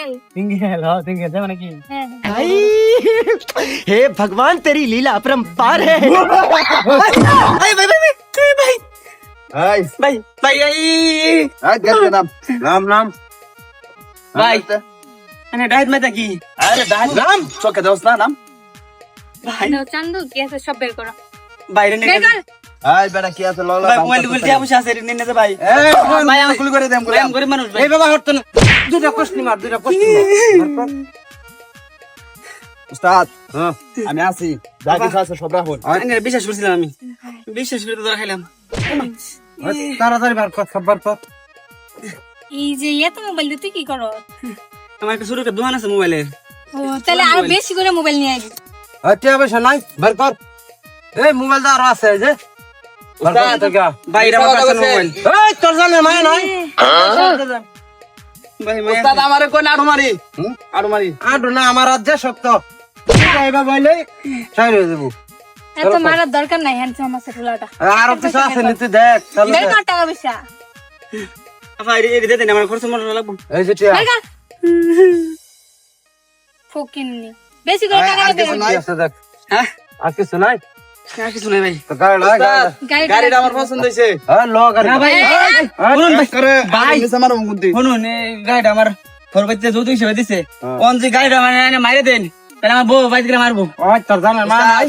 Single हो single है माने की भाई हे भगवान तेरी लीला अपरंपार है भाई भाई भाई भाई এই भाई भाई এই গেছে নাম নাম নাম भाई अने डाइट में की আরে দাঁত নাম চোখে দাও না নাম भाई চান্দু কি আছে সব বের করো বাইরে বের নিয়ে কর এই বেটা কি আছে ললা ভাই মোবাইল গুলো দিয়া বসে আছে নিয়ে নিতে ভাই এই ভাই আমি গুলি করে দেম আমি গরিব মানুষ ভাই ए बाबा हट तो দুটা কোশ্চেন মার উস্তাদ আমি আছি যা কিছু আছে সব রাখুন আমি বিশ্বাস করছিলাম আমি বিশ্বাস করে তো ধরা খাইলাম তাড়াতাড়ি বার কর সব বার কর এই যে এত মোবাইল দিয়ে তুই কি করো আমার একটা ছোট একটা দোকান আছে মোবাইলের ও তাহলে আরো বেশি করে মোবাইল নিয়ে আইবি আচ্ছা বেশ নাই বার কর এই মোবাইল দা আর আছে যে বার কর তো গা বাইরে আমার কাছে মোবাইল এই তোর জানে মায়া নাই ভাই উস্তাদ আমারে কোন আড়ু মারি আড়ু মারি আডু না আমার রাজ্য শক্ত আইবা বইলে ছাই হয়ে দেব এত মারার দরকার নাই হ্যান্ডসাম আছে ফুলাটা আর কিছু আছে নিতে দেখ চল বের কর টাকা পয়সা ভাই এই দে দেন আমার খরচ মনে লাগবে এই যে টিয়া বের কর ফকিন্নি বেশি করে টাকা দে কি আছে দেখ হ্যাঁ আর কিছু নাই আর কিছু নাই ভাই তো গাড়ি লাগা গাড়িটা আমার পছন্দ হইছে হ্যাঁ লো গাড়ি না ভাই শুনুন ভাই করে ভাই। নিছে আমার মুন্দি শুনুন এই গাড়িটা আমার ঘর বাইতে যৌতুক হিসেবে দিছে কোন যে গাড়িটা মানে মাইরে দেন তাহলে আমার বউ বাইতে করে মারবো ওই তোর জানে মা নাই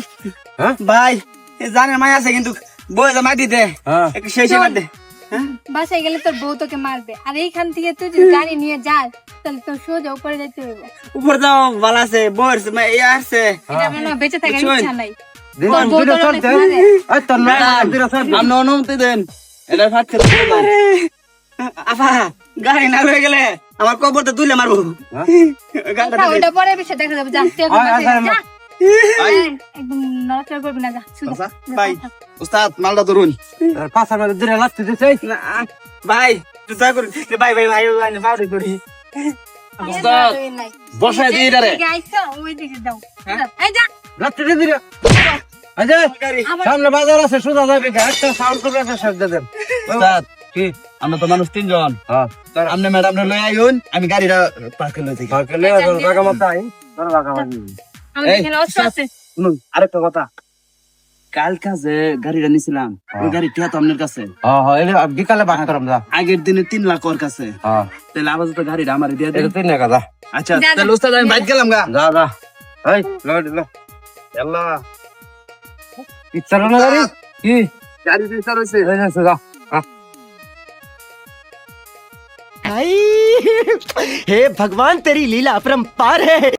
হ্যাঁ ভাই এই জানেন মাই আছে কিন্তু বউ যা মার দিতে হ্যাঁ একটু সেই মার দে বাসায় গেলে তোর বউ তোকে মারবে আর এইখান থেকে তুই যদি গাড়ি নিয়ে যাস তাহলে তোর সোজা উপরে যাইতে হবে উপর যাও ভালো আছে বউর ইয়ে আসছে এটা মনে হয় বেঁচে থাকার বুঝছেন? ইচ্ছা নাই দিন তোর বউ দিন তোর চলতে অনেক মারে। এই তোর না দিন চলতে আপনি অনুমতি দেন এটা ফাট খেতে আফা গাড়ি না হয়ে গেলে আমার কবরতে তুলে মারবো গাড়িটা না, ওইটা পরে বিষয় দেখা যাবে যা তুই এখন আয়, বাসায় আয়, যা। আয়। একদম নড়াচড়া করবি না যা সোজা। ভাই। উস্তাদ মালটা ধরুন পাঁচা করে দিন লাগতে দিছে না, ভাই তুই যা করি ভাই ভাই ভাই ভাই পাউডার করি উস্তাদ নাই। বসায় দিই এটারে এদিকে আইসো, ওইদিকে যাও। এই যা। লাগতে দিন আজে সামনে বাজার আছে সুদা যাবে একটা সাউন্ড করে একটা শব্দ দেন উস্তাদ কি আমরা তো মানুষ তিনজন হ্যাঁ আপনি ম্যাডাম লই আইউন আমি গাড়িটা পার্কে লই থেকে সরকারে লাগা মত আই তোর লাগা মানি আমাদের এই, এখানে অস্ত্র আছে। শুনুন আরেকটা কথা কাল কাজে গাড়িটা নিছিলাম ওই গাড়িটা তো আপনার কাছে হ্যাঁ হ্যাঁ এলে বিকালে বাক করম যা আগের দিনে 3 লাখ ওর কাছে হ্যাঁ তাহলে আবার তো গাড়িটা আমার দিয়ে দেন এটা তিন টাকা যা আচ্ছা যা, তাহলে উস্তাদ আমি বাইক গেলাম গা যা যা এই লড ল আল্লাহ ইচ্ছা না গাড়ি কি গাড়ি দিতে রইছে এই না যা भाई हे भगवान तेरी लीला अपरंपार है